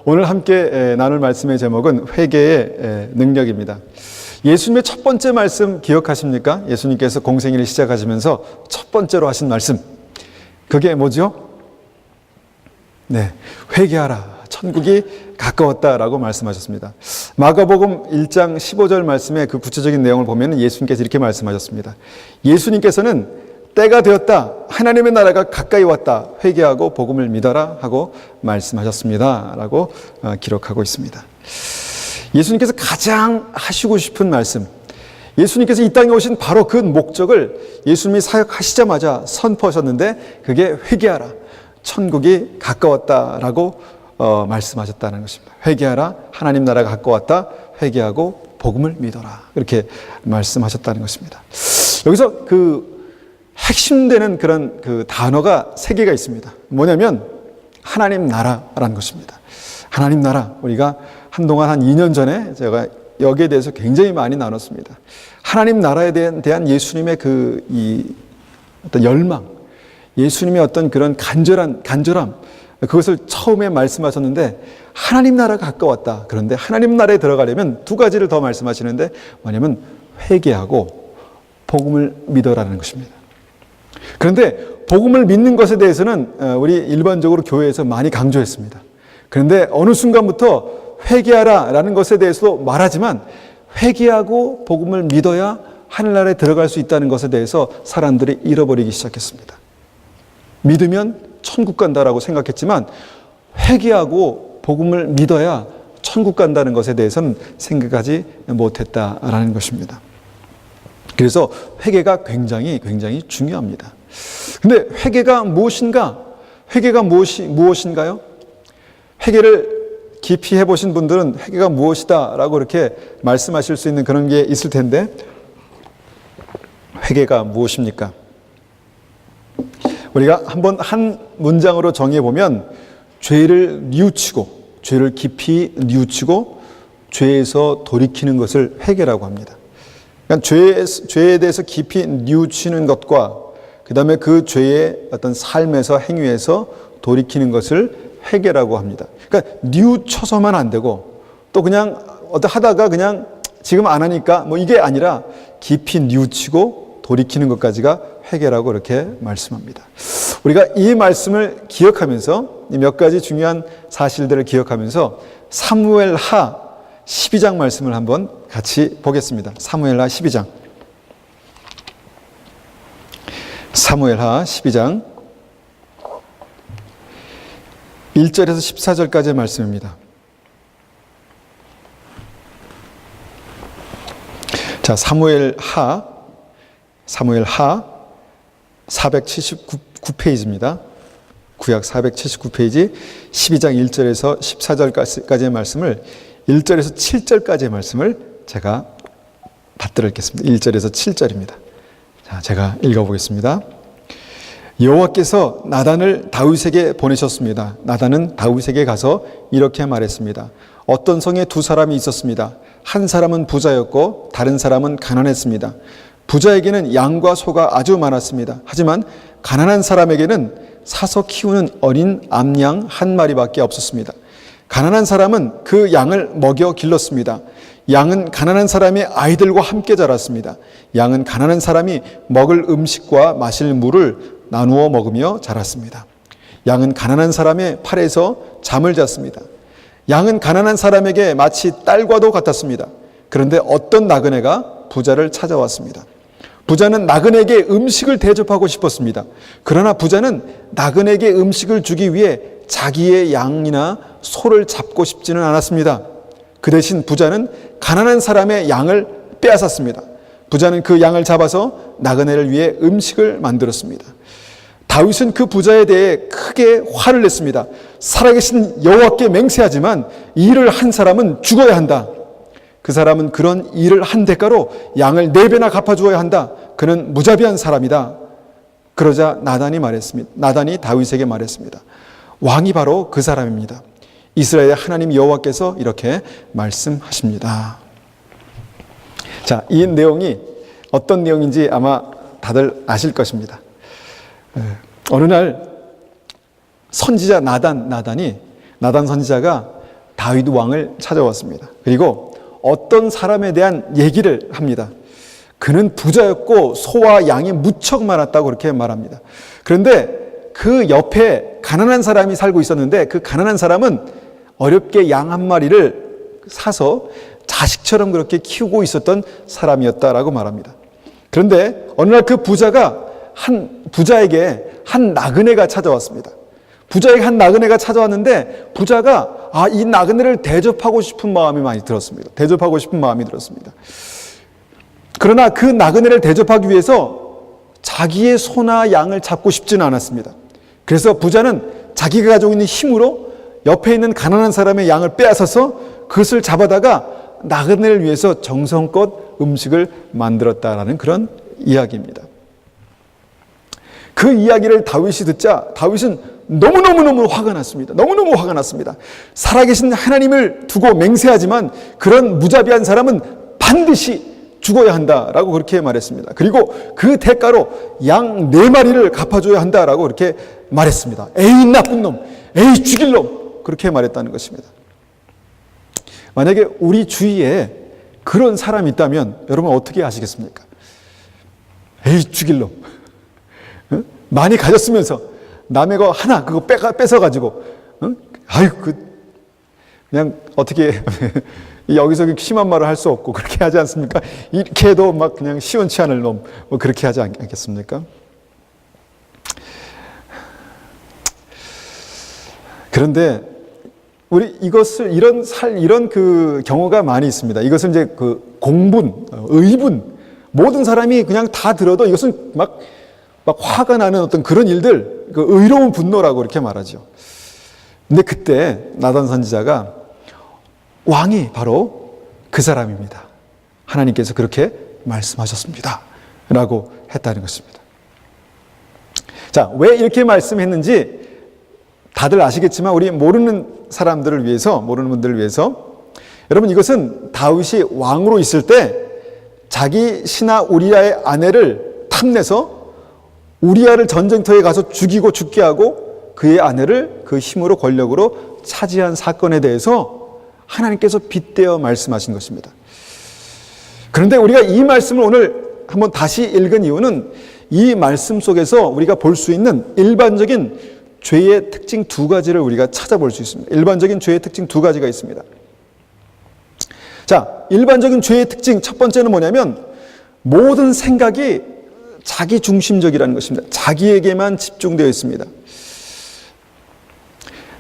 오늘 함께 나눌 말씀의 제목은 회개의 능력입니다. 예수님의 첫 번째 말씀 기억하십니까? 예수님께서 공생애를 시작하시면서 첫 번째로 하신 말씀, 그게 뭐죠? 네, 회개하라, 천국이 가까웠다라고 말씀하셨습니다. 마가복음 1장 15절 말씀의 그 구체적인 내용을 보면 예수님께서 이렇게 말씀하셨습니다. 예수님께서는 때가 되었다, 하나님의 나라가 가까이 왔다, 회개하고 복음을 믿어라 하고 말씀하셨습니다 라고 기록하고 있습니다. 예수님께서 가장 하시고 싶은 말씀, 예수님께서 이 땅에 오신 바로 그 목적을 예수님이 사역하시자마자 선포하셨는데, 그게 회개하라, 천국이 가까웠다라고 말씀하셨다는 것입니다. 회개하라, 하나님 나라가 가까웠다, 회개하고 복음을 믿어라, 이렇게 말씀하셨다는 것입니다. 여기서 그 핵심되는 그런 그 단어가 세 개가 있습니다. 뭐냐면 하나님 나라라는 것입니다. 하나님 나라, 우리가 한동안 한 2년 전에 제가 여기에 대해서 굉장히 많이 나눴습니다. 하나님 나라에 대한 예수님의 어떤 열망, 예수님의 어떤 그런 간절함, 그것을 처음에 말씀하셨는데, 하나님 나라가 가까웠다. 그런데 하나님 나라에 들어가려면 두 가지를 더 말씀하시는데, 뭐냐면 회개하고 복음을 믿어라는 것입니다. 그런데 복음을 믿는 것에 대해서는 우리 일반적으로 교회에서 많이 강조했습니다. 그런데 어느 순간부터 회개하라라는 것에 대해서도 말하지만, 회개하고 복음을 믿어야 하늘나라에 들어갈 수 있다는 것에 대해서 사람들이 잃어버리기 시작했습니다. 믿으면 천국 간다라고 생각했지만, 회개하고 복음을 믿어야 천국 간다는 것에 대해서는 생각하지 못했다라는 것입니다. 그래서 회개가 굉장히 중요합니다. 근데 회개가 무엇인가? 회개가 무엇인가요? 회개를 깊이 해보신 분들은 회개가 무엇이다 라고 이렇게 말씀하실 수 있는 그런 게 있을 텐데, 회개가 무엇입니까? 우리가 한번 한 문장으로 정의해 보면, 죄를 깊이 뉘우치고 죄에서 돌이키는 것을 회개라고 합니다. 그러니까 죄에 대해서 깊이 뉘우치는 것과 그 다음에 그 죄의 어떤 삶에서, 행위에서 돌이키는 것을 회개라고 합니다. 그러니까 뉘우쳐서만 안 되고, 또 그냥 하다가 그냥 지금 안 하니까 뭐 이게 아니라 깊이 뉘우치고 돌이키는 것까지가 회개라고 이렇게 말씀합니다. 우리가 이 말씀을 기억하면서, 이 몇 가지 중요한 사실들을 기억하면서 사무엘하 12장 말씀을 한번 같이 보겠습니다. 사무엘하 12장. 사무엘하 12장 1절에서 14절까지의 말씀입니다. 자, 사무엘하 479페이지입니다. 구약 479페이지 12장 1절에서 14절까지의 말씀을, 1절에서 7절까지의 말씀을 제가 받들어 읽겠습니다. 1절에서 7절입니다. 자, 제가 읽어보겠습니다. 여호와께서 나단을 다윗에게 보내셨습니다. 나단은 다윗에게 가서 이렇게 말했습니다. 어떤 성에 두 사람이 있었습니다. 한 사람은 부자였고 다른 사람은 가난했습니다. 부자에게는 양과 소가 아주 많았습니다. 하지만 가난한 사람에게는 사서 키우는 어린 암양 한 마리밖에 없었습니다. 가난한 사람은 그 양을 먹여 길렀습니다. 양은 가난한 사람의 아이들과 함께 자랐습니다. 양은 가난한 사람이 먹을 음식과 마실 물을 나누어 먹으며 자랐습니다. 양은 가난한 사람의 팔에서 잠을 잤습니다. 양은 가난한 사람에게 마치 딸과도 같았습니다. 그런데 어떤 나그네가 부자를 찾아왔습니다. 부자는 나그네에게 음식을 대접하고 싶었습니다. 그러나 부자는 나그네에게 음식을 주기 위해 자기의 양이나 소를 잡고 싶지는 않았습니다. 그 대신 부자는 가난한 사람의 양을 빼앗았습니다. 부자는 그 양을 잡아서 나그네를 위해 음식을 만들었습니다. 다윗은 그 부자에 대해 크게 화를 냈습니다. 살아계신 여호와께 맹세하지만 이 일을 한 사람은 죽어야 한다. 그 사람은 그런 일을 한 대가로 양을 4배나 갚아주어야 한다. 그는 무자비한 사람이다. 그러자 나단이 다윗에게 말했습니다. 왕이 바로 그 사람입니다. 이스라엘의 하나님 여호와께서 이렇게 말씀하십니다. 자, 이 내용이 어떤 내용인지 아마 다들 아실 것입니다. 어느 날 선지자 나단 선지자가 다윗 왕을 찾아왔습니다. 그리고 어떤 사람에 대한 얘기를 합니다. 그는 부자였고 소와 양이 무척 많았다고 그렇게 말합니다. 그런데 그 옆에 가난한 사람이 살고 있었는데 그 가난한 사람은 어렵게 양 한 마리를 사서 자식처럼 그렇게 키우고 있었던 사람이었다라고 말합니다. 그런데 어느 날 그 부자에게 한 나그네가 찾아왔습니다. 부자에게 한 나그네가 찾아왔는데 부자가 이 나그네를 대접하고 싶은 마음이 많이 들었습니다. 대접하고 싶은 마음이 들었습니다. 그러나 그 나그네를 대접하기 위해서 자기의 소나 양을 잡고 싶지는 않았습니다. 그래서 부자는 자기가 가지고 있는 힘으로 옆에 있는 가난한 사람의 양을 빼앗아서 그것을 잡아다가 나그네를 위해서 정성껏 음식을 만들었다라는 그런 이야기입니다. 그 이야기를 다윗이 듣자 다윗은 너무너무 화가 났습니다. 너무너무 화가 났습니다. 살아계신 하나님을 두고 맹세하지만 그런 무자비한 사람은 반드시 죽어야 한다라고 그렇게 말했습니다. 그리고 그 대가로 양 4마리를 갚아줘야 한다라고 그렇게 말했습니다. 에이 나쁜 놈, 에이 죽일 놈, 그렇게 말했다는 것입니다. 만약에 우리 주위에 그런 사람이 있다면 여러분 어떻게 하시겠습니까? 에이 죽일 놈, 많이 가졌으면서 남의 거 하나 그거 뺏어가지고 그냥 어떻게 여기서 심한 말을 할 수 없고 그렇게 하지 않습니까? 이렇게 해도 막 그냥 시원치 않을 놈, 뭐 그렇게 하지 않겠습니까? 그런데 우리 이런 그 경우가 많이 있습니다. 이것은 이제 그 공분, 의분, 모든 사람이 그냥 다 들어도 이것은 막 화가 나는 어떤 그런 일들, 그 의로운 분노라고 이렇게 말하죠. 근데 그때 나단 선지자가 왕이 바로 그 사람입니다. 하나님께서 그렇게 말씀하셨습니다. 라고 했다는 것입니다. 자, 왜 이렇게 말씀했는지 다들 아시겠지만 우리 모르는 사람들을 위해서, 모르는 분들을 위해서 여러분 이것은 다윗이 왕으로 있을 때 자기 신하 우리아의 아내를 탐내서 우리아를 전쟁터에 가서 죽이고 죽게 하고 그의 아내를 그 힘으로 권력으로 차지한 사건에 대해서 하나님께서 빗대어 말씀하신 것입니다. 그런데 우리가 이 말씀을 오늘 한번 다시 읽은 이유는 이 말씀 속에서 우리가 볼 수 있는 일반적인 죄의 특징 2가지를 우리가 찾아볼 수 있습니다. 일반적인 죄의 특징 2가지가 있습니다. 자, 일반적인 죄의 특징 첫 번째는 뭐냐면 모든 생각이 자기 중심적이라는 것입니다. 자기에게만 집중되어 있습니다.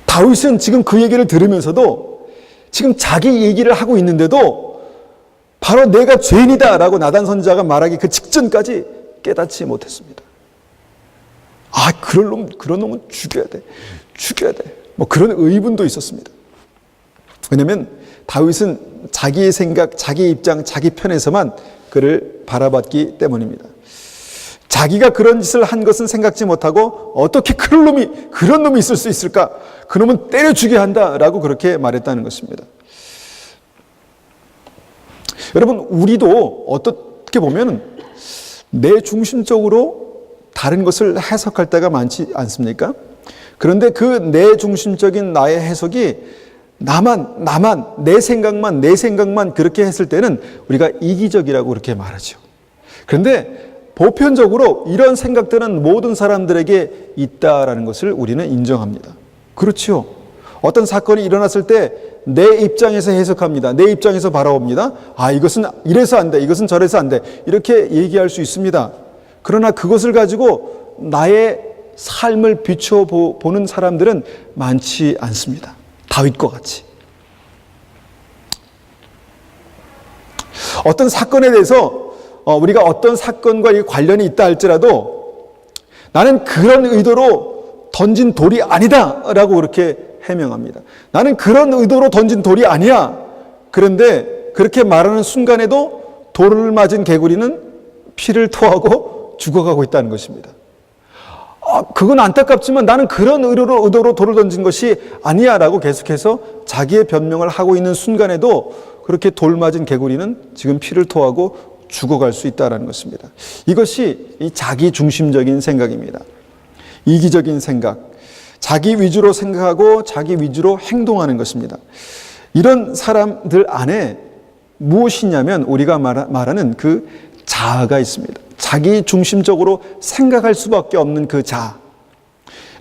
다윗은 지금 그 얘기를 들으면서도 지금 자기 얘기를 하고 있는데도 바로 내가 죄인이다 라고 나단 선지자가 말하기 그 직전까지 깨닫지 못했습니다. 그런 놈은 죽여야 돼. 뭐 그런 의분도 있었습니다. 왜냐하면 다윗은 자기의 생각, 자기 입장, 자기 편에서만 그를 바라봤기 때문입니다. 자기가 그런 짓을 한 것은 생각지 못하고 어떻게 그런 놈이 있을 수 있을까? 그놈은 때려 죽여야 한다라고 그렇게 말했다는 것입니다. 여러분, 우리도 어떻게 보면 내 중심적으로 다른 것을 해석할 때가 많지 않습니까? 그런데 그 내 중심적인 나의 해석이 나만, 내 생각만 그렇게 했을 때는 우리가 이기적이라고 그렇게 말하죠. 그런데 보편적으로 이런 생각들은 모든 사람들에게 있다라는 것을 우리는 인정합니다. 그렇죠. 어떤 사건이 일어났을 때 내 입장에서 해석합니다. 내 입장에서 바라봅니다. 이것은 이래서 안 돼. 이것은 저래서 안 돼. 이렇게 얘기할 수 있습니다. 그러나 그것을 가지고 나의 삶을 비춰보는 사람들은 많지 않습니다. 다윗과 같이. 어떤 사건에 대해서 우리가 어떤 사건과 관련이 있다 할지라도 나는 그런 의도로 던진 돌이 아니다 라고 그렇게 해명합니다. 나는 그런 의도로 던진 돌이 아니야. 그런데 그렇게 말하는 순간에도 돌을 맞은 개구리는 피를 토하고 죽어가고 있다는 것입니다. 그건 안타깝지만 나는 그런 의도로 돌을 던진 것이 아니야 라고 계속해서 자기의 변명을 하고 있는 순간에도 그렇게 돌 맞은 개구리는 지금 피를 토하고 죽어갈 수 있다는 것입니다. 이것이 이 자기 중심적인 생각입니다. 이기적인 생각, 자기 위주로 생각하고 자기 위주로 행동하는 것입니다. 이런 사람들 안에 무엇이냐면 우리가 말하는 그 자아가 있습니다. 자기 중심적으로 생각할 수밖에 없는 그 자아.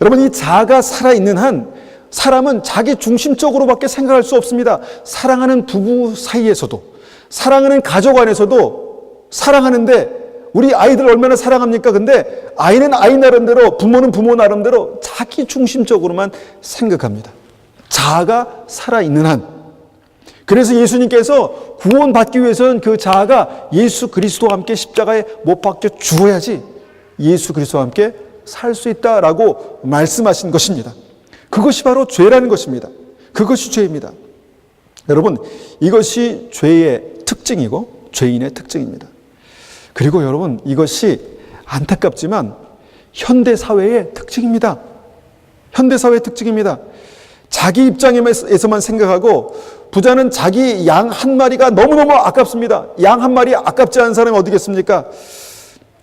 여러분, 이 자아가 살아있는 한 사람은 자기 중심적으로밖에 생각할 수 없습니다. 사랑하는 부부 사이에서도, 사랑하는 가족 안에서도 사랑하는데 우리 아이들 얼마나 사랑합니까? 근데 아이는 아이 나름대로, 부모는 부모 나름대로 자기 중심적으로만 생각합니다. 자아가 살아있는 한. 그래서 예수님께서 구원받기 위해서는 그 자아가 예수 그리스도와 함께 십자가에 못 박혀 죽어야지 예수 그리스도와 함께 살 수 있다라고 말씀하신 것입니다. 그것이 바로 죄라는 것입니다. 그것이 죄입니다. 여러분, 이것이 죄의 특징이고 죄인의 특징입니다. 그리고 여러분, 이것이 안타깝지만 현대사회의 특징입니다. 현대사회의 특징입니다. 자기 입장에서만 생각하고, 부자는 자기 양 한 마리가 너무너무 아깝습니다. 양 한 마리 아깝지 않은 사람이 어디겠습니까?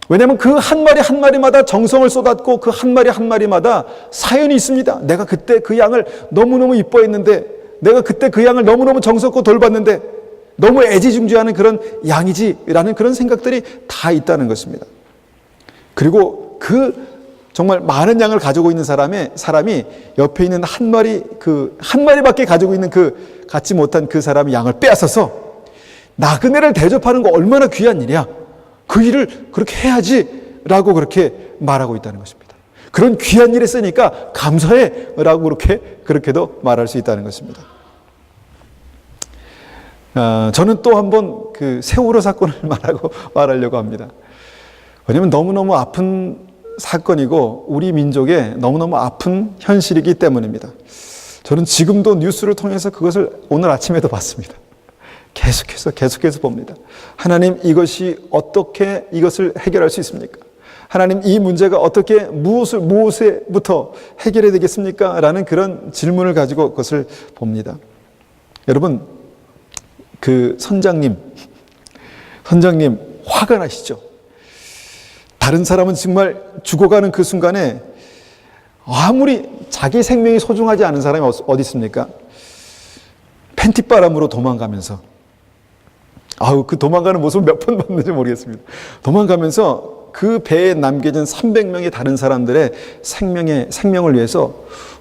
왜냐하면 그 한 마리 한 마리마다 정성을 쏟았고 그 한 마리 한 마리마다 사연이 있습니다. 내가 그때 그 양을 너무너무 이뻐했는데, 내가 그때 그 양을 너무너무 정성껏 돌봤는데 너무 애지중지하는 그런 양이지라는 그런 생각들이 다 있다는 것입니다. 그리고 그 정말 많은 양을 가지고 있는 사람이 옆에 있는 한 마리밖에 가지고 있는 그 갖지 못한 그 사람의 양을 빼앗아서 나그네를 대접하는 거 얼마나 귀한 일이야. 그 일을 그렇게 해야지라고 그렇게 말하고 있다는 것입니다. 그런 귀한 일에 쓰니까 감사해라고 그렇게도 말할 수 있다는 것입니다. 저는 또 한번 그 세월호 사건을 말하려고 합니다. 왜냐하면 너무너무 아픈 사건이고 우리 민족의 너무너무 아픈 현실이기 때문입니다. 저는 지금도 뉴스를 통해서 그것을 오늘 아침에도 봤습니다. 계속해서 봅니다. 하나님, 이것이 어떻게 이것을 해결할 수 있습니까? 하나님, 이 문제가 어떻게 무엇에부터 해결해야 되겠습니까? 라는 그런 질문을 가지고 그것을 봅니다. 여러분, 그 선장님 화가 나시죠? 다른 사람은 정말 죽어가는 그 순간에 아무리 자기 생명이 소중하지 않은 사람이 어디 있습니까? 팬티바람으로 도망가면서, 그 도망가는 모습을 몇 번 봤는지 모르겠습니다. 도망가면서 그 배에 남겨진 300명의 다른 사람들의 생명을 위해서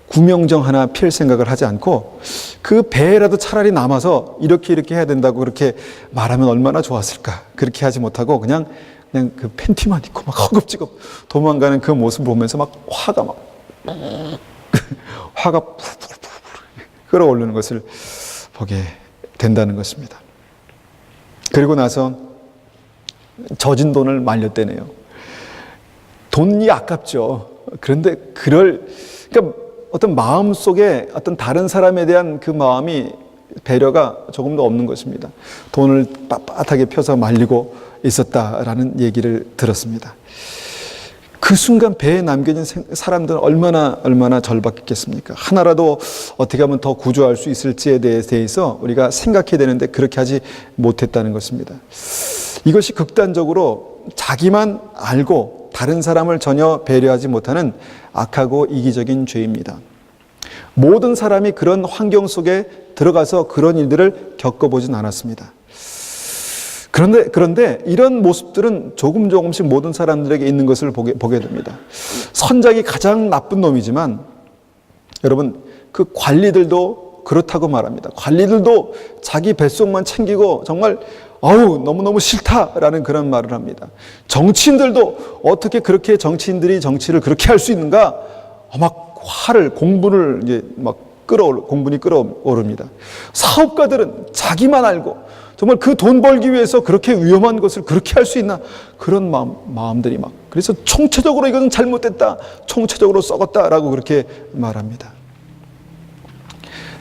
구명정 하나 필 생각을 하지 않고 그 배에라도 차라리 남아서 이렇게 해야 된다고 그렇게 말하면 얼마나 좋았을까. 그렇게 하지 못하고 그냥 그 팬티만 입고 막 허겁지겁 도망가는 그 모습을 보면서 막 화가 푸르푸르 끌어오르는 것을 보게 된다는 것입니다. 그리고 나서 젖은 돈을 말렸대네요. 돈이 아깝죠. 그런데 그러니까 어떤 마음 속에 어떤 다른 사람에 대한 그 마음이, 배려가 조금도 없는 것입니다. 돈을 빳빳하게 펴서 말리고 있었다라는 얘기를 들었습니다. 그 순간 배에 남겨진 사람들은 얼마나 절박했겠습니까? 하나라도 어떻게 하면 더 구조할 수 있을지에 대해서 우리가 생각해야 되는데 그렇게 하지 못했다는 것입니다. 이것이 극단적으로 자기만 알고 다른 사람을 전혀 배려하지 못하는 악하고 이기적인 죄입니다. 모든 사람이 그런 환경 속에 들어가서 그런 일들을 겪어보진 않았습니다. 그런데 이런 모습들은 조금씩 모든 사람들에게 있는 것을 보게 됩니다. 선장이 가장 나쁜 놈이지만 여러분, 그 관리들도 그렇다고 말합니다. 관리들도 자기 뱃속만 챙기고 정말 너무너무 싫다라는 그런 말을 합니다. 정치인들도 어떻게 그렇게 정치인들이 정치를 그렇게 할 수 있는가? 막 공분을 이제 막 공분이 끌어오릅니다. 사업가들은 자기만 알고 정말 그 돈 벌기 위해서 그렇게 위험한 것을 그렇게 할 수 있나? 그런 마음들이 그래서 총체적으로 이것은 잘못됐다, 총체적으로 썩었다라고 그렇게 말합니다.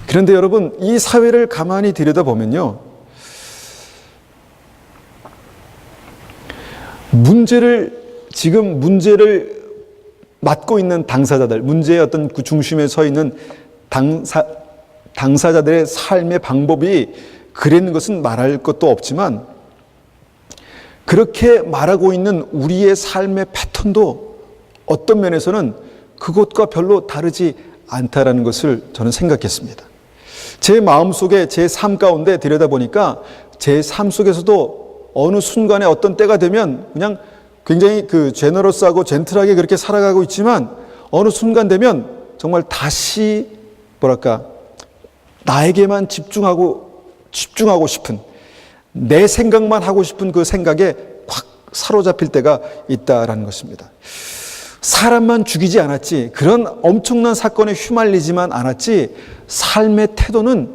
그런데 여러분, 이 사회를 가만히 들여다보면요, 지금 문제를 맡고 있는 당사자들, 문제의 어떤 그 중심에 서 있는 당사자들의 삶의 방법이 그랬는 것은 말할 것도 없지만, 그렇게 말하고 있는 우리의 삶의 패턴도 어떤 면에서는 그것과 별로 다르지 않다라는 것을 저는 생각했습니다. 제 마음속에 제 삶 가운데 들여다보니까 제 삶 속에서도 어느 순간에 어떤 때가 되면 그냥 굉장히 제너러스하고 젠틀하게 그렇게 살아가고 있지만 어느 순간 되면 정말 다시 나에게만 집중하고 싶은, 내 생각만 하고 싶은 그 생각에 확 사로잡힐 때가 있다라는 것입니다. 사람만 죽이지 않았지, 그런 엄청난 사건에 휘말리지만 않았지, 삶의 태도는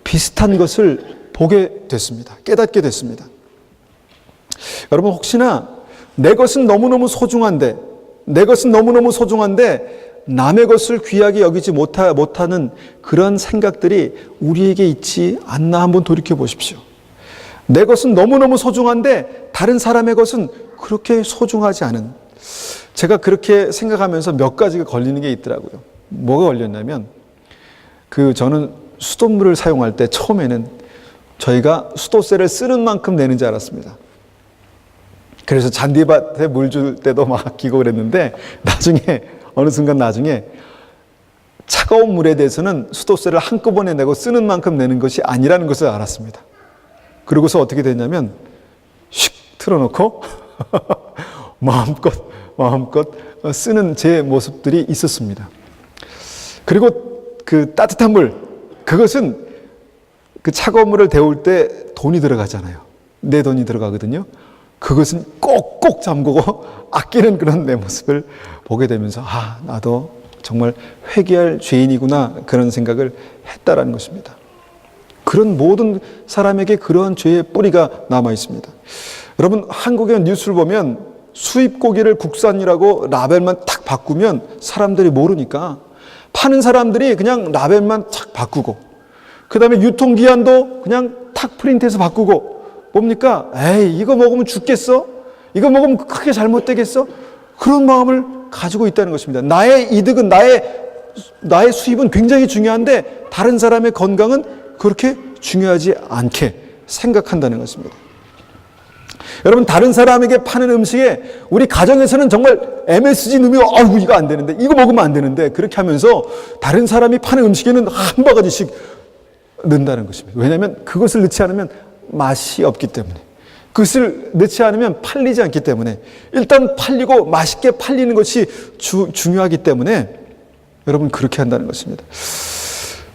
비슷한 것을 보게 됐습니다. 깨닫게 됐습니다. 여러분, 혹시나 내 것은 너무너무 소중한데 남의 것을 귀하게 여기지 못하는 그런 생각들이 우리에게 있지 않나 한번 돌이켜 보십시오. 내 것은 너무너무 소중한데 다른 사람의 것은 그렇게 소중하지 않은, 제가 그렇게 생각하면서 몇 가지가 걸리는 게 있더라고요. 뭐가 걸렸냐면, 저는 수돗물을 사용할 때 처음에는 저희가 수도세를 쓰는 만큼 내는 줄 알았습니다. 그래서 잔디밭에 물 줄 때도 막 아끼고 그랬는데, 어느 순간 나중에 차가운 물에 대해서는 수도세를 한꺼번에 내고 쓰는 만큼 내는 것이 아니라는 것을 알았습니다. 그러고서 어떻게 됐냐면 슉 틀어놓고 마음껏 쓰는 제 모습들이 있었습니다. 그리고 그 따뜻한 물, 그것은 그 차가운 물을 데울 때 돈이 들어가잖아요. 내 돈이 들어가거든요. 그것은 꼭꼭 잠그고 아끼는 그런 내 모습을 보게 되면서 나도 정말 회개할 죄인이구나, 그런 생각을 했다라는 것입니다. 그런 모든 사람에게 그러한 죄의 뿌리가 남아 있습니다. 여러분, 한국의 뉴스를 보면 수입 고기를 국산이라고 라벨만 탁 바꾸면 사람들이 모르니까 파는 사람들이 그냥 라벨만 탁 바꾸고, 그 다음에 유통기한도 그냥 탁 프린트해서 바꾸고, 뭡니까? 이거 먹으면 죽겠어? 이거 먹으면 크게 잘못되겠어? 그런 마음을 가지고 있다는 것입니다. 나의 이득은, 나의 수입은 굉장히 중요한데 다른 사람의 건강은 그렇게 중요하지 않게 생각한다는 것입니다. 여러분, 다른 사람에게 파는 음식에 우리 가정에서는 정말 MSG 넣으면 이거 안 되는데, 이거 먹으면 안 되는데, 그렇게 하면서 다른 사람이 파는 음식에는 한 바가지씩 넣는다는 것입니다. 왜냐하면 그것을 넣지 않으면 맛이 없기 때문에, 그것을 넣지 않으면 팔리지 않기 때문에, 일단 팔리고 맛있게 팔리는 것이 중요하기 때문에 여러분, 그렇게 한다는 것입니다.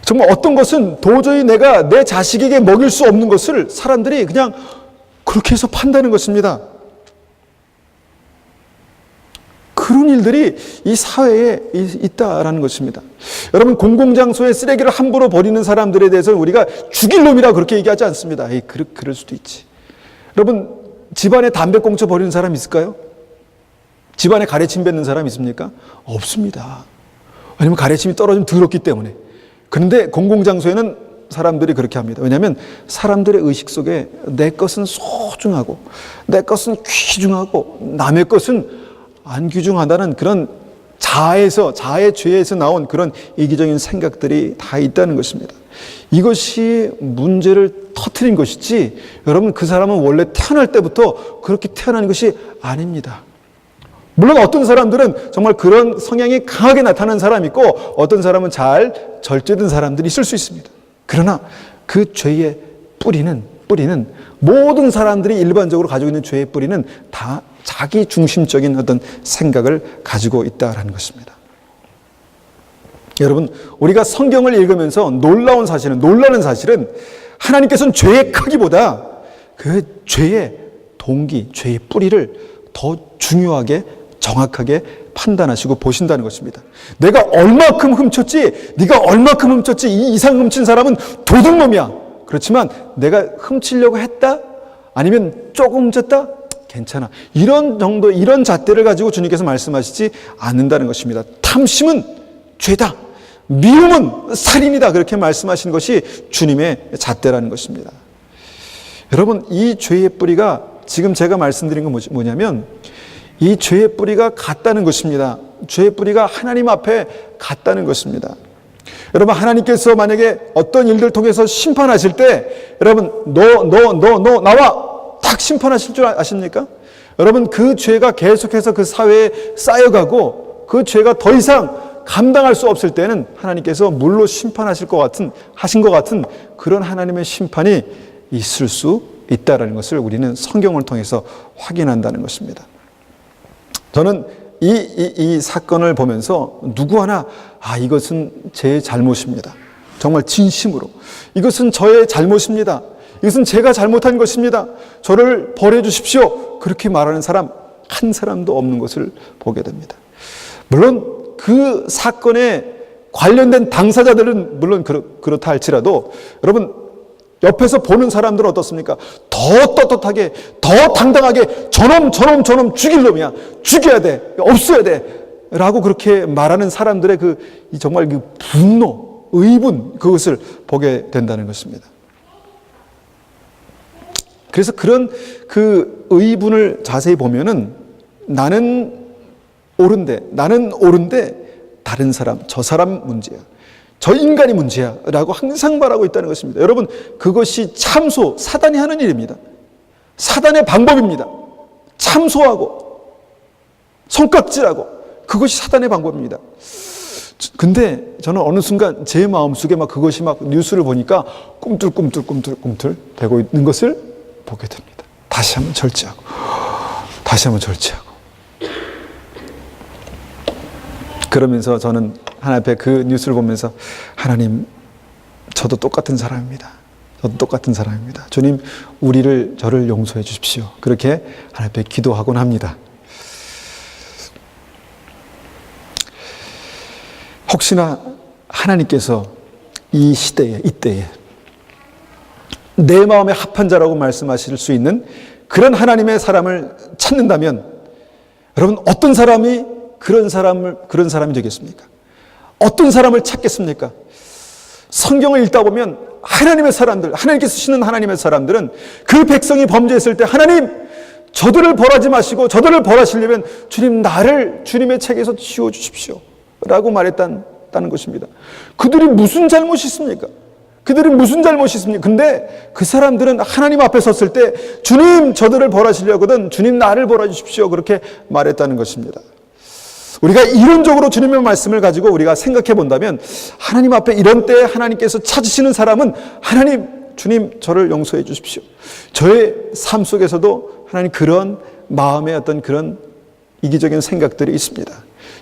정말 어떤 것은 도저히 내가 내 자식에게 먹일 수 없는 것을 사람들이 그냥 그렇게 해서 판다는 것입니다. 그런 일들이 이 사회에 있다라는 것입니다. 여러분, 공공장소에 쓰레기를 함부로 버리는 사람들에 대해서는 우리가 죽일 놈이라 그렇게 얘기하지 않습니다. 그럴 수도 있지. 여러분, 집안에 담배꽁초 버리는 사람 있을까요? 집안에 가래침 뱉는 사람 있습니까? 없습니다. 왜냐하면 가래침이 떨어지면 더럽기 때문에. 그런데 공공장소에는 사람들이 그렇게 합니다. 왜냐하면 사람들의 의식 속에 내 것은 소중하고, 내 것은 귀중하고, 남의 것은 안 귀중하다는 그런 자아의 죄에서 나온 그런 이기적인 생각들이 다 있다는 것입니다. 이것이 문제를 터뜨린 것이지, 여러분, 그 사람은 원래 태어날 때부터 그렇게 태어난 것이 아닙니다. 물론 어떤 사람들은 정말 그런 성향이 강하게 나타나는 사람이 있고, 어떤 사람은 잘 절제된 사람들이 있을 수 있습니다. 그러나 그 죄의 뿌리는 모든 사람들이 일반적으로 가지고 있는 죄의 뿌리는 다 자기 중심적인 어떤 생각을 가지고 있다라는 것입니다. 여러분, 우리가 성경을 읽으면서 놀라는 사실은 하나님께서는 죄의 크기보다 그 죄의 동기, 죄의 뿌리를 더 중요하게, 정확하게 판단하시고 보신다는 것입니다. 내가 얼마큼 훔쳤지, 네가 얼마큼 훔쳤지, 이 이상 훔친 사람은 도둑놈이야. 그렇지만 내가 훔치려고 했다? 아니면 조금 훔쳤다? 괜찮아. 이런 잣대를 가지고 주님께서 말씀하시지 않는다는 것입니다. 탐심은 죄다. 미움은 살인이다. 그렇게 말씀하신 것이 주님의 잣대라는 것입니다. 여러분, 이 죄의 뿌리가, 지금 제가 말씀드린 건 뭐냐면, 이 죄의 뿌리가 같다는 것입니다. 죄의 뿌리가 하나님 앞에 같다는 것입니다. 여러분, 하나님께서 만약에 어떤 일들 통해서 심판하실 때, 여러분, 너 나와! 딱 심판하실 줄 아십니까? 여러분, 그 죄가 계속해서 그 사회에 쌓여가고, 그 죄가 더 이상 감당할 수 없을 때는 하나님께서 물로 심판하실 것 같은, 하신 것 같은 그런 하나님의 심판이 있을 수 있다는 것을 우리는 성경을 통해서 확인한다는 것입니다. 저는 이 사건을 보면서 누구 하나 이것은 제 잘못입니다. 정말 진심으로 이것은 저의 잘못입니다. 이것은 제가 잘못한 것입니다. 저를 벌해 주십시오. 그렇게 말하는 사람 한 사람도 없는 것을 보게 됩니다. 물론 그 사건에 관련된 당사자들은 물론 그렇다 할지라도 여러분 옆에서 보는 사람들은 어떻습니까? 더 떳떳하게, 더 당당하게 저놈 죽일 놈이야. 죽여야 돼. 없어야 돼. 라고 그렇게 말하는 사람들의 정말 그 분노, 의분, 그것을 보게 된다는 것입니다. 그래서 그런 그 의분을 자세히 보면은 나는 옳은데 다른 사람, 저 사람 문제야. 저 인간이 문제야 라고 항상 말하고 있다는 것입니다. 여러분, 그것이 참소, 사단이 하는 일입니다. 사단의 방법입니다. 참소하고 손깍질하고 그것이 사단의 방법입니다. 근데 저는 어느 순간 제 마음속에 그것이 뉴스를 보니까 꿈틀꿈틀 되고 있는 것을 보게 됩니다. 다시 한번 절제하고 그러면서 저는 하나님 앞에 그 뉴스를 보면서 하나님, 저도 똑같은 사람입니다. 주님, 저를 용서해 주십시오. 그렇게 하나님 앞에 기도하곤 합니다. 혹시나 하나님께서 이 시대에, 이때에 내 마음에 합한 자라고 말씀하실 수 있는 그런 하나님의 사람을 찾는다면 여러분, 어떤 사람이 그런 사람이 되겠습니까? 어떤 사람을 찾겠습니까? 성경을 읽다 보면 하나님의 사람들, 하나님께서 쓰시는 하나님의 사람들은 그 백성이 범죄했을 때 하나님, 저들을 벌하지 마시고 저들을 벌하시려면 주님, 나를 주님의 책에서 지워주십시오 라고 말했다는 것입니다. 그들이 무슨 잘못이 있습니까? 근데 그 사람들은 하나님 앞에 섰을 때 주님, 저들을 벌하시려거든 주님, 나를 벌하주십시오 그렇게 말했다는 것입니다. 우리가 이론적으로 주님의 말씀을 가지고 우리가 생각해 본다면 하나님 앞에 이런 때에 하나님께서 찾으시는 사람은 하나님, 주님, 저를 용서해 주십시오. 저의 삶 속에서도 하나님 그런 마음의 어떤 그런 이기적인 생각들이 있습니다.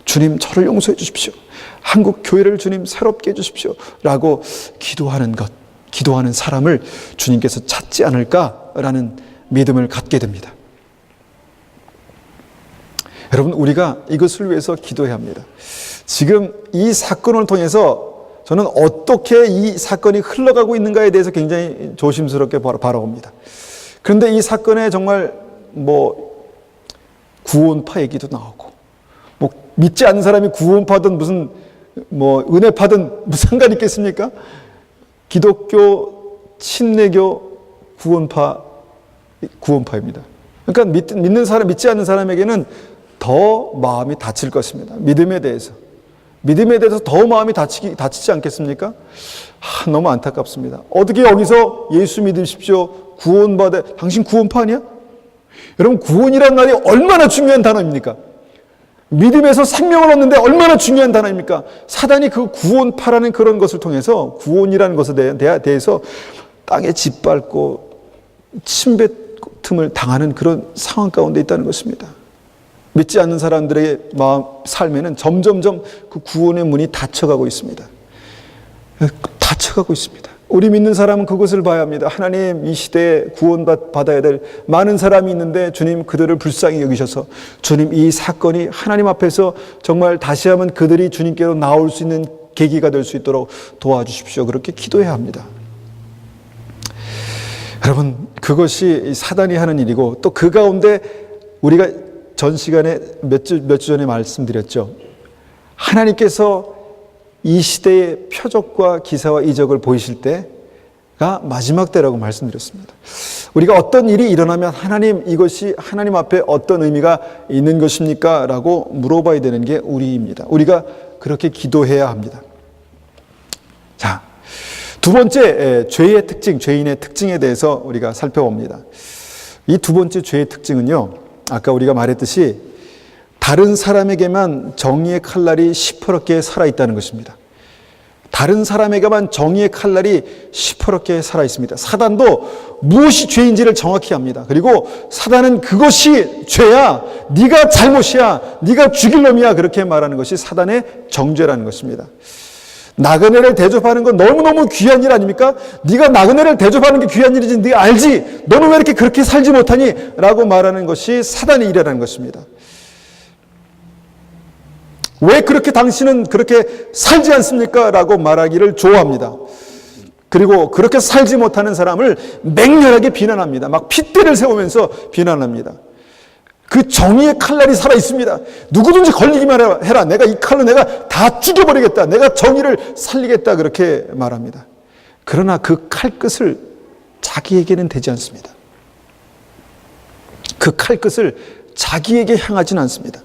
주님, 저를 용서해 주십시오. 한국 교회를 주님 새롭게 해 주십시오 라고 기도하는 사람을 주님께서 찾지 않을까라는 믿음을 갖게 됩니다. 여러분, 우리가 이것을 위해서 기도해야 합니다. 지금 이 사건을 통해서 저는 어떻게 이 사건이 흘러가고 있는가에 대해서 굉장히 조심스럽게 바라봅니다. 그런데 이 사건에 정말 구원파 얘기도 나오고 믿지 않는 사람이 구원파든 무슨 은혜파든 무슨 상관이 있겠습니까? 기독교, 친례교, 구원파입니다. 그러니까 믿지 않는 사람에게는 더 마음이 다칠 것입니다. 믿음에 대해서 더 마음이 다치지 않겠습니까? 너무 안타깝습니다. 어떻게 여기서 예수 믿으십시오, 당신 구원파 아니야? 여러분, 구원이라는 말이 얼마나 중요한 단어입니까? 믿음에서 생명을 얻는데 얼마나 중요한 단어입니까? 사단이 그 구원파라는 그런 것을 통해서 구원이라는 것에 대해서 땅에 짓밟고 침뱉음을 당하는 그런 상황 가운데 있다는 것입니다. 믿지 않는 사람들의 삶에는 점점점 그 구원의 문이 닫혀가고 있습니다. 우리 믿는 사람은 그것을 봐야 합니다. 하나님, 이 시대에 구원받아야 될 많은 사람이 있는데 주님, 그들을 불쌍히 여기셔서 주님, 이 사건이 하나님 앞에서 정말 다시 한번 그들이 주님께로 나올 수 있는 계기가 될 수 있도록 도와주십시오. 그렇게 기도해야 합니다. 여러분, 그것이 사단이 하는 일이고 또 그 가운데 우리가 전 시간에 몇 주 전에 말씀드렸죠. 하나님께서 이 시대의 표적과 기사와 이적을 보이실 때가 마지막 때라고 말씀드렸습니다. 우리가 어떤 일이 일어나면 하나님, 이것이 하나님 앞에 어떤 의미가 있는 것입니까? 라고 물어봐야 되는 게 우리입니다. 우리가 그렇게 기도해야 합니다. 자, 두 번째, 죄의 특징, 죄인의 특징에 대해서 우리가 살펴봅니다. 이 두 번째 죄의 특징은요, 아까 우리가 말했듯이 다른 사람에게만 정의의 칼날이 시퍼렇게 살아있다는 것입니다. 다른 사람에게만 정의의 칼날이 시퍼렇게 살아있습니다. 사단도 무엇이 죄인지를 정확히 압니다. 그리고 사단은 그것이 죄야, 네가 잘못이야, 네가 죽일 놈이야, 그렇게 말하는 것이 사단의 정죄라는 것입니다. 나그네를 대접하는 건 너무너무 귀한 일 아닙니까? 네가 나그네를 대접하는 게 귀한 일이지 네가 알지? 너는 왜 이렇게 그렇게 살지 못하니? 라고 말하는 것이 사단의 일이라는 것입니다. 왜 그렇게 당신은 그렇게 살지 않습니까? 라고 말하기를 좋아합니다. 그리고 그렇게 살지 못하는 사람을 맹렬하게 비난합니다. 막 핏대를 세우면서 비난합니다. 그 정의의 칼날이 살아있습니다. 누구든지 걸리기만 해라. 내가 이 칼로 내가 다 죽여버리겠다. 내가 정의를 살리겠다. 그렇게 말합니다. 그러나 그 칼끝을 자기에게는 되지 않습니다. 그 칼끝을 자기에게 향하지는 않습니다.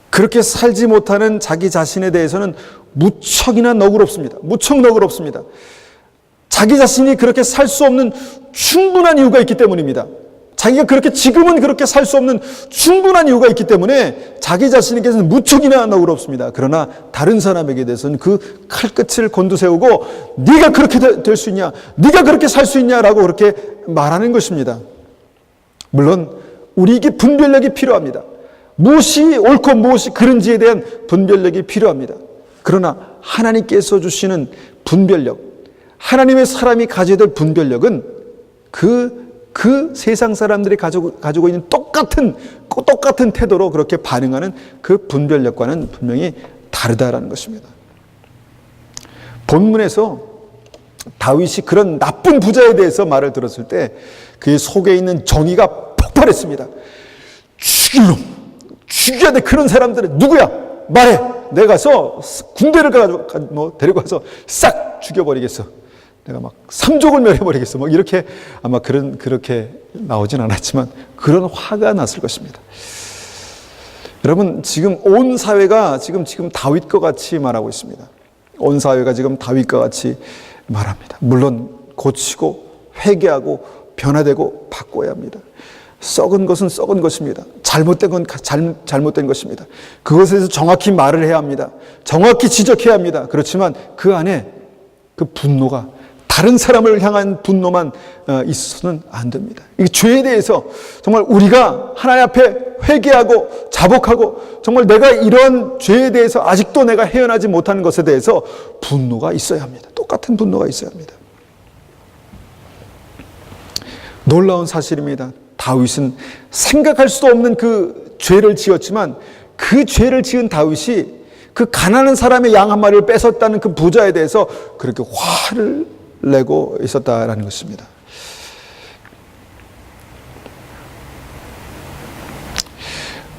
그렇게 살지 못하는 자기 자신에 대해서는 무척이나 너그럽습니다. 무척 너그럽습니다. 자기 자신이 그렇게 살 수 없는 충분한 이유가 있기 때문입니다. 자기가 그렇게 지금은 그렇게 살 수 없는 충분한 이유가 있기 때문에 자기 자신에게서는 무척이나 너그럽습니다. 그러나 다른 사람에게 대해서는 그 칼끝을 곤두세우고 네가 그렇게 될 수 있냐? 네가 그렇게 살 수 있냐라고 그렇게 말하는 것입니다. 물론 우리에게 분별력이 필요합니다. 무엇이 옳고 무엇이 그른지에 대한 분별력이 필요합니다. 그러나 하나님께서 주시는 분별력, 하나님의 사람이 가져야 될 분별력은 그 세상 사람들이 가지고 있는 똑같은 태도로 그렇게 반응하는 그 분별력과는 분명히 다르다라는 것입니다. 본문에서 다윗이 그런 나쁜 부자에 대해서 말을 들었을 때 그의 속에 있는 정의가 폭발했습니다. 죽일 놈! 죽여야 돼. 그런 사람들은 누구야? 말해. 내가 가서 군대를 데리고 가서 싹 죽여버리겠어. 내가 막 삼족을 멸해버리겠어. 뭐 이렇게 아마 그렇게 나오진 않았지만 그런 화가 났을 것입니다. 여러분 지금 온 사회가 지금 다윗과 같이 말하고 있습니다. 온 사회가 지금 다윗과 같이 말합니다. 물론 고치고 회개하고 변화되고 바꿔야 합니다. 썩은 것은 썩은 것입니다. 잘못된 건 잘못된 것입니다. 그것에 대해서 정확히 말을 해야 합니다. 정확히 지적해야 합니다. 그렇지만 그 안에 그 분노가 다른 사람을 향한 분노만 있어서는 안 됩니다. 이 죄에 대해서 정말 우리가 하나님 앞에 회개하고 자복하고 정말 내가 이런 죄에 대해서 아직도 내가 헤어나지 못하는 것에 대해서 분노가 있어야 합니다. 똑같은 분노가 있어야 합니다. 놀라운 사실입니다. 다윗은 생각할 수도 없는 그 죄를 지었지만 그 죄를 지은 다윗이 그 가난한 사람의 양 한 마리를 뺏었다는 그 부자에 대해서 그렇게 화를 내고 있었다라는 것입니다.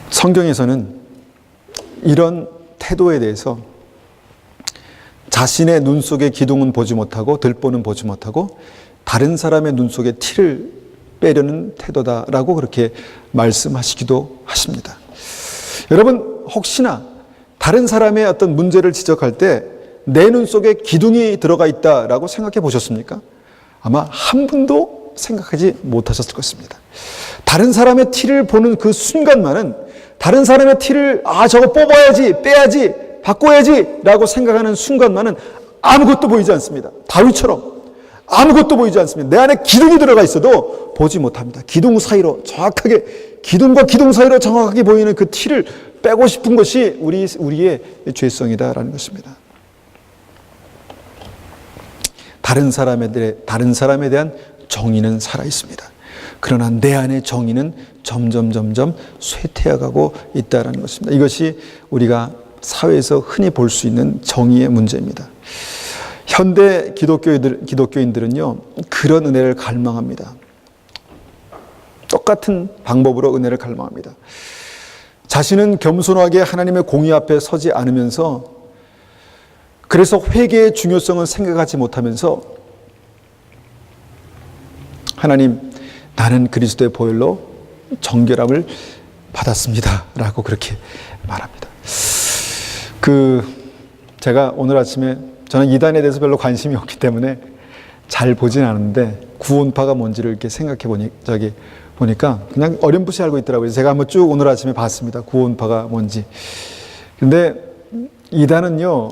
성경에서는 이런 태도에 대해서 자신의 눈 속에 기둥은 보지 못하고 들보는 보지 못하고 다른 사람의 눈 속에 티를 빼려는 태도다라고 그렇게 말씀하시기도 하십니다. 여러분 혹시나 다른 사람의 어떤 문제를 지적할 때 내 눈 속에 기둥이 들어가 있다라고 생각해 보셨습니까? 아마 한 분도 생각하지 못하셨을 것입니다. 다른 사람의 티를 보는 그 순간만은 다른 사람의 티를 저거 뽑아야지, 빼야지, 바꿔야지 라고 생각하는 순간만은 아무것도 보이지 않습니다. 다윗처럼 아무것도 보이지 않습니다. 내 안에 기둥이 들어가 있어도 보지 못합니다. 기둥 사이로 정확하게 기둥과 기둥 사이로 정확하게 보이는 그 티를 빼고 싶은 것이 우리의 죄성이다라는 것입니다. 다른 사람에 대한 정의는 살아 있습니다. 그러나 내 안의 정의는 점점 쇠퇴해가고 있다는 것입니다. 이것이 우리가 사회에서 흔히 볼 수 있는 정의의 문제입니다. 현대 기독교인들은요 그런 은혜를 갈망합니다. 똑같은 방법으로 은혜를 갈망합니다. 자신은 겸손하게 하나님의 공의 앞에 서지 않으면서 그래서 회개의 중요성을 생각하지 못하면서 하나님 나는 그리스도의 보혈로 정결함을 받았습니다 라고 그렇게 말합니다. 제가 오늘 아침에 저는 이단에 대해서 별로 관심이 없기 때문에 잘 보진 않는데 구원파가 뭔지를 이렇게 생각해 보니까 그냥 어렴풋이 알고 있더라고요. 제가 한번 쭉 오늘 아침에 봤습니다. 구원파가 뭔지. 근데 이단은요,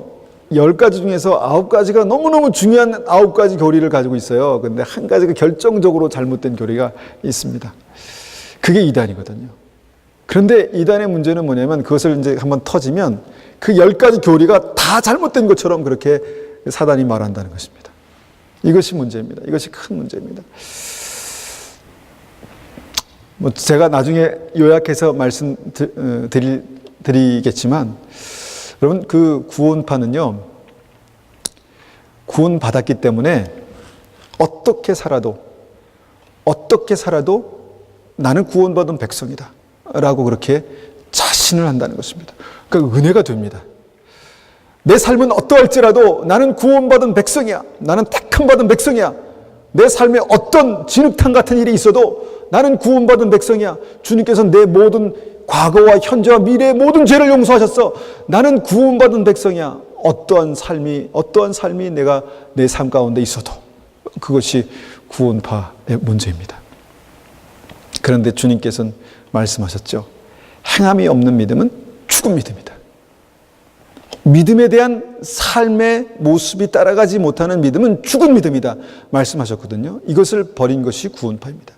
10가지 중에서 9가지가 너무너무 중요한 9가지 교리를 가지고 있어요. 근데 한 가지가 결정적으로 잘못된 교리가 있습니다. 그게 이단이거든요. 그런데 이단의 문제는 뭐냐면 그것을 이제 한번 터지면 그 10가지 교리가 다 잘못된 것처럼 그렇게 사단이 말한다는 것입니다. 이것이 문제입니다. 이것이 큰 문제입니다. 뭐 제가 나중에 요약해서 말씀드리겠지만, 여러분, 그 구원파는요, 구원받았기 때문에 어떻게 살아도 나는 구원받은 백성이다 라고 그렇게 자신을 한다는 것입니다. 그러니까 은혜가 됩니다. 내 삶은 어떠할지라도 나는 구원받은 백성이야. 나는 택함받은 백성이야. 내 삶에 어떤 진흙탕 같은 일이 있어도 나는 구원받은 백성이야. 주님께서 내 모든 과거와 현재와 미래의 모든 죄를 용서하셨어. 나는 구원받은 백성이야. 어떠한 삶이 내가 내 삶 가운데 있어도 그것이 구원파의 문제입니다. 그런데 주님께서는 말씀하셨죠. 행함이 없는 믿음은 죽은 믿음이다. 믿음에 대한 삶의 모습이 따라가지 못하는 믿음은 죽은 믿음이다 말씀하셨거든요. 이것을 버린 것이 구원파입니다.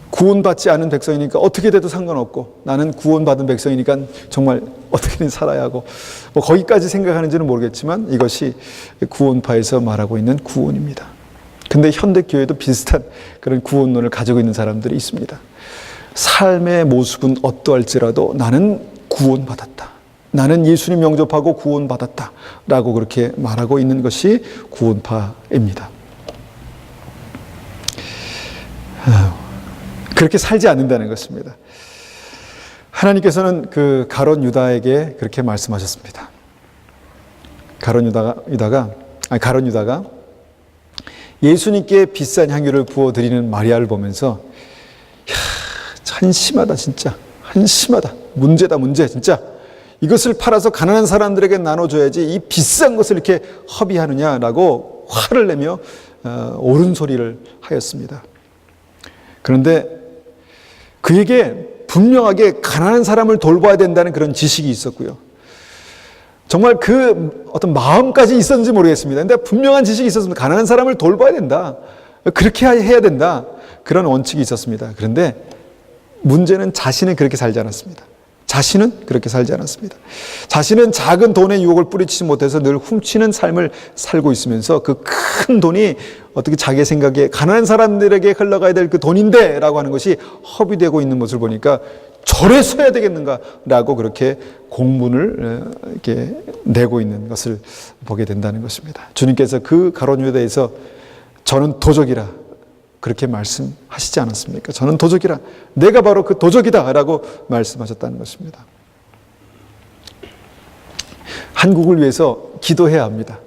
구원받지 않은 백성이니까 어떻게 돼도 상관없고, 나는 구원받은 백성이니까 정말 어떻게든 살아야 하고, 뭐 거기까지 생각하는지는 모르겠지만 이것이 구원파에서 말하고 있는 구원입니다. 근데 현대교회도 비슷한 그런 구원론을 가지고 있는 사람들이 있습니다. 삶의 모습은 어떠할지라도 나는 구원받았다. 나는 예수님 영접하고 구원받았다 라고 그렇게 말하고 있는 것이 구원파입니다. 그렇게 살지 않는다는 것입니다. 하나님께서는 그 가룟 유다에게 그렇게 말씀하셨습니다. 가룟 유다가 예수님께 비싼 향유를 부어드리는 마리아를 보면서, 한심하다, 진짜. 한심하다. 문제다, 문제, 진짜. 이것을 팔아서 가난한 사람들에게 나눠줘야지 이 비싼 것을 이렇게 허비하느냐라고 화를 내며 옳은 소리를 하였습니다. 그런데 그에게 분명하게 가난한 사람을 돌봐야 된다는 그런 지식이 있었고요. 정말 그 어떤 마음까지 있었는지 모르겠습니다. 근데 분명한 지식이 있었습니다. 가난한 사람을 돌봐야 된다. 그렇게 해야 된다. 그런 원칙이 있었습니다. 그런데 문제는 자신은 그렇게 살지 않았습니다. 자신은 그렇게 살지 않았습니다. 자신은 작은 돈의 유혹을 뿌리치지 못해서 늘 훔치는 삶을 살고 있으면서 그 큰 돈이 어떻게 자기 생각에 가난한 사람들에게 흘러가야 될 그 돈인데 라고 하는 것이 허비되고 있는 모습을 보니까 절에서 해야 되겠는가 라고 그렇게 공문을 이렇게 내고 있는 것을 보게 된다는 것입니다. 주님께서 그 가룟 유다에서 저는 도적이라 그렇게 말씀하시지 않았습니까? 저는 도적이라, 내가 바로 그 도적이다 라고 말씀하셨다는 것입니다. 한국을 위해서 기도해야 합니다.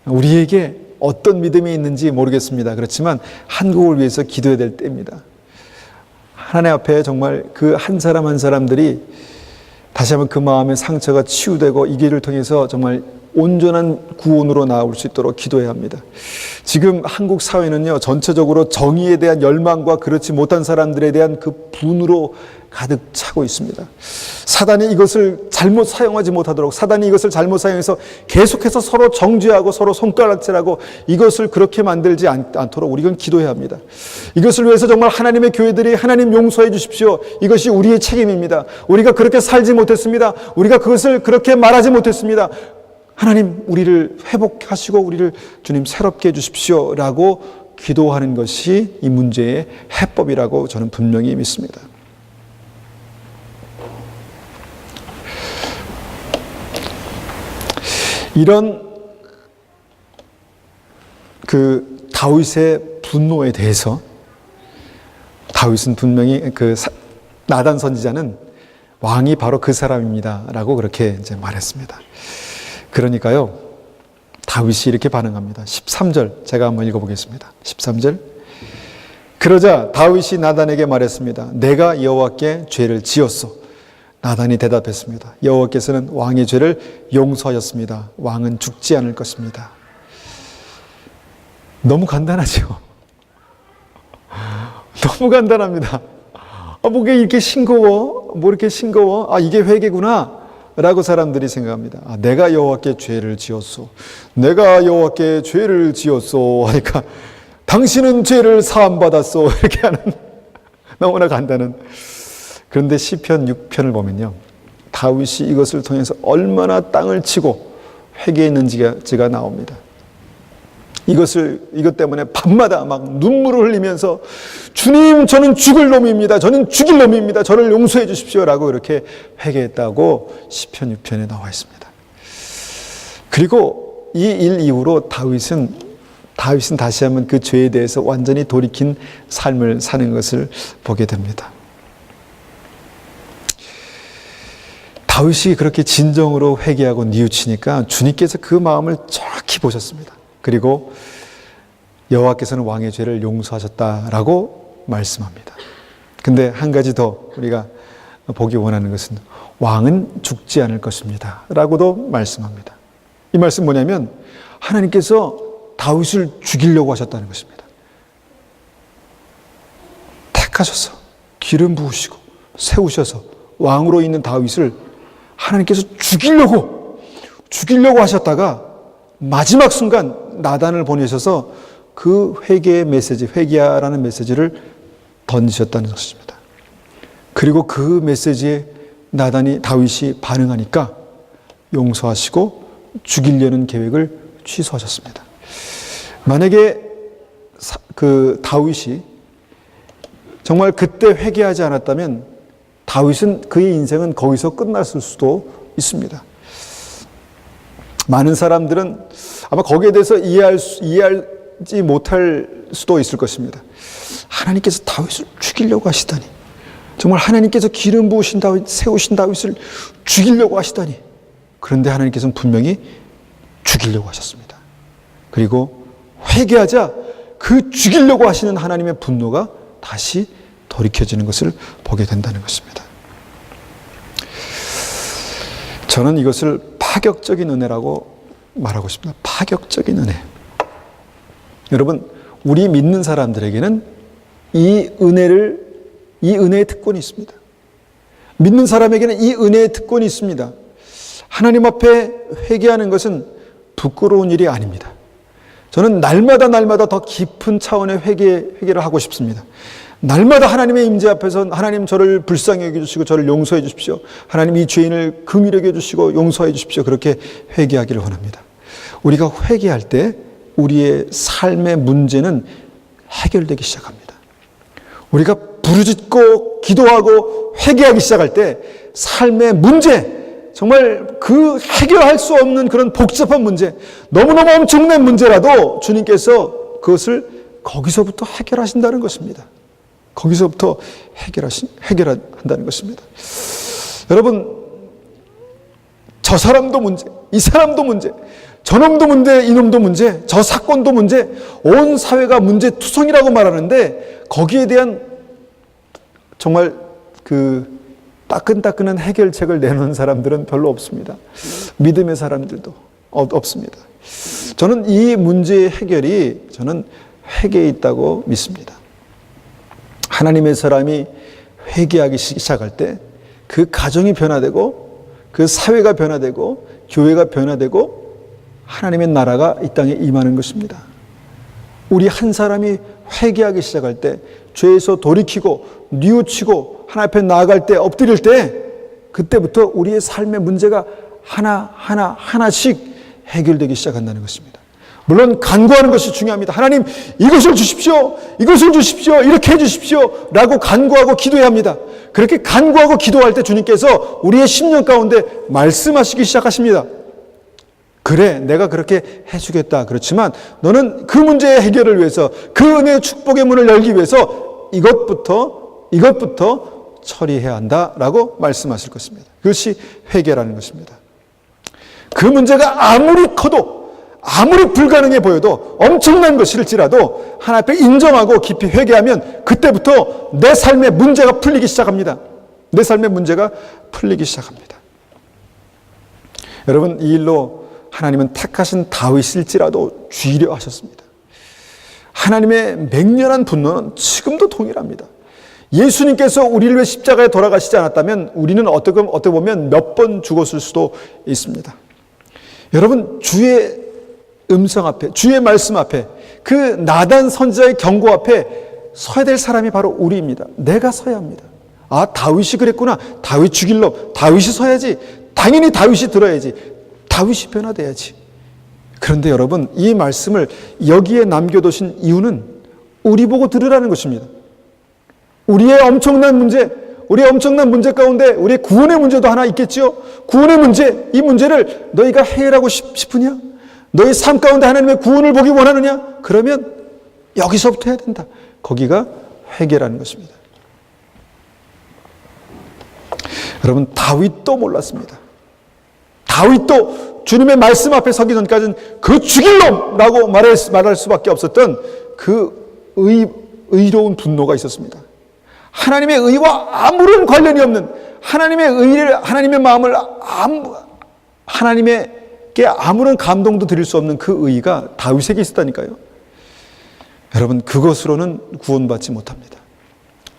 우리에게 어떤 믿음이 있는지 모르겠습니다. 그렇지만 한국을 위해서 기도해야 될 때입니다. 하나님 앞에 정말 그 한 사람 한 사람들이 다시 한번 그 마음의 상처가 치유되고 이 길을 통해서 정말 온전한 구원으로 나올 수 있도록 기도해야 합니다. 지금 한국 사회는요, 전체적으로 정의에 대한 열망과 그렇지 못한 사람들에 대한 그 분으로 가득 차고 있습니다. 사단이 이것을 잘못 사용하지 못하도록, 사단이 이것을 잘못 사용해서 계속해서 서로 정죄하고 서로 손가락질하고 이것을 그렇게 만들지 않도록 우리가 기도해야 합니다. 이것을 위해서 정말 하나님의 교회들이 하나님 용서해 주십시오. 이것이 우리의 책임입니다. 우리가 그렇게 살지 못했습니다. 우리가 그것을 그렇게 말하지 못했습니다. 하나님, 우리를 회복하시고 우리를 주님 새롭게 해주십시오 라고 기도하는 것이 이 문제의 해법이라고 저는 분명히 믿습니다. 이런 그 다윗의 분노에 대해서 다윗은 분명히 그 나단 선지자는 왕이 바로 그 사람입니다 라고 그렇게 이제 말했습니다. 그러니까요, 다윗이 이렇게 반응합니다. 13절 제가 한번 읽어보겠습니다. 13절. 그러자 다윗이 나단에게 말했습니다. 내가 여호와께 죄를 지었소. 나단이 대답했습니다. 여호와께서는 왕의 죄를 용서하셨습니다. 왕은 죽지 않을 것입니다. 너무 간단하죠. 너무 간단합니다. 뭐 이렇게 싱거워? 뭐 이렇게 싱거워? 이게 회개구나 라고 사람들이 생각합니다. 내가 여호와께 죄를 지었소. 내가 여호와께 죄를 지었소 하니까 당신은 죄를 사함받았소 이렇게 하는 너무나 간단한. 그런데 시편 6편을 보면요, 다윗이 이것을 통해서 얼마나 땅을 치고 회개했는지가 나옵니다. 이것 때문에 밤마다 막 눈물을 흘리면서 주님, 저는 죽을 놈입니다. 저는 죽일 놈입니다. 저를 용서해 주십시오 라고 이렇게 회개했다고 시편 6편에 나와 있습니다. 그리고 이 일 이후로 다윗은 다시 한번 그 죄에 대해서 완전히 돌이킨 삶을 사는 것을 보게 됩니다. 다윗이 그렇게 진정으로 회개하고 뉘우치니까 주님께서 그 마음을 정확히 보셨습니다. 그리고 여호와께서는 왕의 죄를 용서하셨다라고 말씀합니다. 근데 한 가지 더 우리가 보기 원하는 것은 왕은 죽지 않을 것입니다 라고도 말씀합니다. 이 말씀 뭐냐면 하나님께서 다윗을 죽이려고 하셨다는 것입니다. 택하셔서 기름 부으시고 세우셔서 왕으로 있는 다윗을 하나님께서 죽이려고 하셨다가 마지막 순간 나단을 보내셔서 그 회개의 메시지, 회개하라는 메시지를 던지셨다는 것입니다. 그리고 그 메시지에 다윗이 반응하니까 용서하시고 죽이려는 계획을 취소하셨습니다. 만약에 그 다윗이 정말 그때 회개하지 않았다면 그의 인생은 거기서 끝났을 수도 있습니다. 많은 사람들은 아마 거기에 대해서 이해하지 못할 수도 있을 것입니다. 하나님께서 다윗을 죽이려고 하시다니, 정말 하나님께서 기름 부으신 다윗, 세우신 다윗을 죽이려고 하시다니. 그런데 하나님께서는 분명히 죽이려고 하셨습니다. 그리고 회개하자 그 죽이려고 하시는 하나님의 분노가 다시 돌이켜지는 것을 보게 된다는 것입니다. 저는 이것을 파격적인 은혜라고 말하고 싶습니다. 파격적인 은혜. 여러분, 우리 믿는 사람들에게는 이 은혜의 특권이 있습니다. 믿는 사람에게는 이 은혜의 특권이 있습니다. 하나님 앞에 회개하는 것은 부끄러운 일이 아닙니다. 저는 날마다 더 깊은 차원의 회개를 하고 싶습니다. 날마다 하나님의 임재 앞에서 하나님 저를 불쌍히 여겨주시고 저를 용서해 주십시오. 하나님 이 죄인을 긍휼히 여겨주시고 용서해 주십시오. 그렇게 회개하기를 원합니다. 우리가 회개할 때 우리의 삶의 문제는 해결되기 시작합니다. 우리가 부르짖고 기도하고 회개하기 시작할 때 삶의 문제, 정말 그 해결할 수 없는 그런 복잡한 문제, 너무너무 엄청난 문제라도 주님께서 그것을 거기서부터 해결하신다는 것입니다. 거기서부터 해결한다는 것입니다. 여러분, 저 사람도 문제, 이 사람도 문제, 저놈도 문제, 이놈도 문제, 저 사건도 문제, 온 사회가 문제투성이라고 말하는데 거기에 대한 정말 그 따끈따끈한 해결책을 내놓은 사람들은 별로 없습니다. 믿음의 사람들도 없습니다. 저는 이 문제의 해결이 회개에 있다고 믿습니다. 하나님의 사람이 회개하기 시작할 때 그 가정이 변화되고 그 사회가 변화되고 교회가 변화되고 하나님의 나라가 이 땅에 임하는 것입니다. 우리 한 사람이 회개하기 시작할 때, 죄에서 돌이키고 뉘우치고 하나님 앞에 나아갈 때, 엎드릴 때, 그때부터 우리의 삶의 문제가 하나씩 해결되기 시작한다는 것입니다. 물론 간구하는 것이 중요합니다. 하나님, 이것을 주십시오, 이렇게 해주십시오 라고 간구하고 기도해야 합니다. 그렇게 간구하고 기도할 때 주님께서 우리의 심령 가운데 말씀하시기 시작하십니다. 그래, 내가 그렇게 해주겠다. 그렇지만 너는 그 문제의 해결을 위해서, 그 은혜의 축복의 문을 열기 위해서 이것부터 처리해야 한다라고 말씀하실 것입니다. 그것이 회개라는 것입니다. 그 문제가 아무리 커도, 아무리 불가능해 보여도, 엄청난 것일지라도 하나님 앞에 인정하고 깊이 회개하면 그때부터 내 삶의 문제가 풀리기 시작합니다. 내 삶의 문제가 풀리기 시작합니다. 여러분, 이 일로 하나님은 택하신 다윗일지라도 죽이려 하셨습니다. 하나님의 맹렬한 분노는 지금도 동일합니다. 예수님께서 우리를 위해 십자가에 돌아가시지 않았다면 우리는 어떻게 보면 몇 번 죽었을 수도 있습니다. 여러분, 주의 음성 앞에, 주의 말씀 앞에, 그 나단 선지자의 경고 앞에 서야 될 사람이 바로 우리입니다. 내가 서야 합니다. 아, 다윗이 그랬구나. 다윗 죽일 놈, 다윗이 서야지. 당연히 다윗이 들어야지. 다윗이 변화돼야지. 그런데 여러분, 이 말씀을 여기에 남겨두신 이유는 우리 보고 들으라는 것입니다. 우리의 엄청난 문제 가운데 우리의 구원의 문제도 하나 있겠지요. 구원의 문제, 이 문제를 너희가 해결하고 싶으냐? 너희 삶 가운데 하나님의 구원을 보기 원하느냐? 그러면 여기서부터 해야 된다. 거기가 회개라는 것입니다. 여러분, 다윗도 몰랐습니다. 다윗도 주님의 말씀 앞에 서기 전까지는 그 죽일 놈라고 말할 수밖에 없었던 그 의로운 분노가 있었습니다. 하나님의 의와 아무런 관련이 없는 하나님의 의를, 하나님의 마음을 하나님께 아무런 감동도 드릴 수 없는 그 의가 다윗에게 있었다니까요. 여러분, 그것으로는 구원받지 못합니다.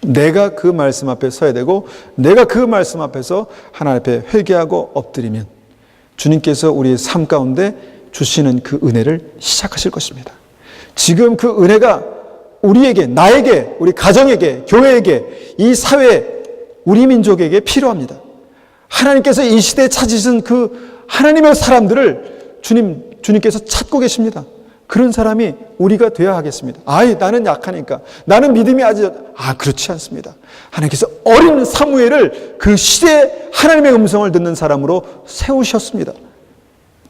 내가 그 말씀 앞에 서야 되고 내가 그 말씀 앞에서 하나님 앞에 회개하고 엎드리면 주님께서 우리의 삶 가운데 주시는 그 은혜를 시작하실 것입니다. 지금 그 은혜가 우리에게, 나에게, 우리 가정에게, 교회에게, 이 사회에, 우리 민족에게 필요합니다. 하나님께서 이 시대에 찾으신 그 하나님의 사람들을 주님께서 찾고 계십니다. 그런 사람이 우리가 되어야 하겠습니다. 나는 약하니까, 나는 믿음이 그렇지 않습니다. 하나님께서 어린 사무엘을 그 시대에 하나님의 음성을 듣는 사람으로 세우셨습니다.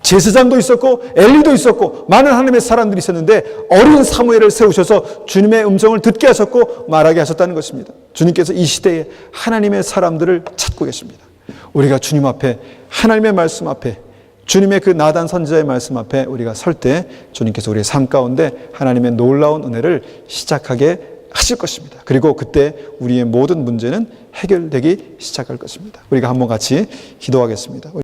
제사장도 있었고 엘리도 있었고 많은 하나님의 사람들이 있었는데 어린 사무엘을 세우셔서 주님의 음성을 듣게 하셨고 말하게 하셨다는 것입니다. 주님께서 이 시대에 하나님의 사람들을 찾고 계십니다. 우리가 주님 앞에, 하나님의 말씀 앞에, 주님의 그 나단 선지자의 말씀 앞에 우리가 설 때 주님께서 우리의 삶 가운데 하나님의 놀라운 은혜를 시작하게 하실 것입니다. 그리고 그때 우리의 모든 문제는 해결되기 시작할 것입니다. 우리가 한번 같이 기도하겠습니다.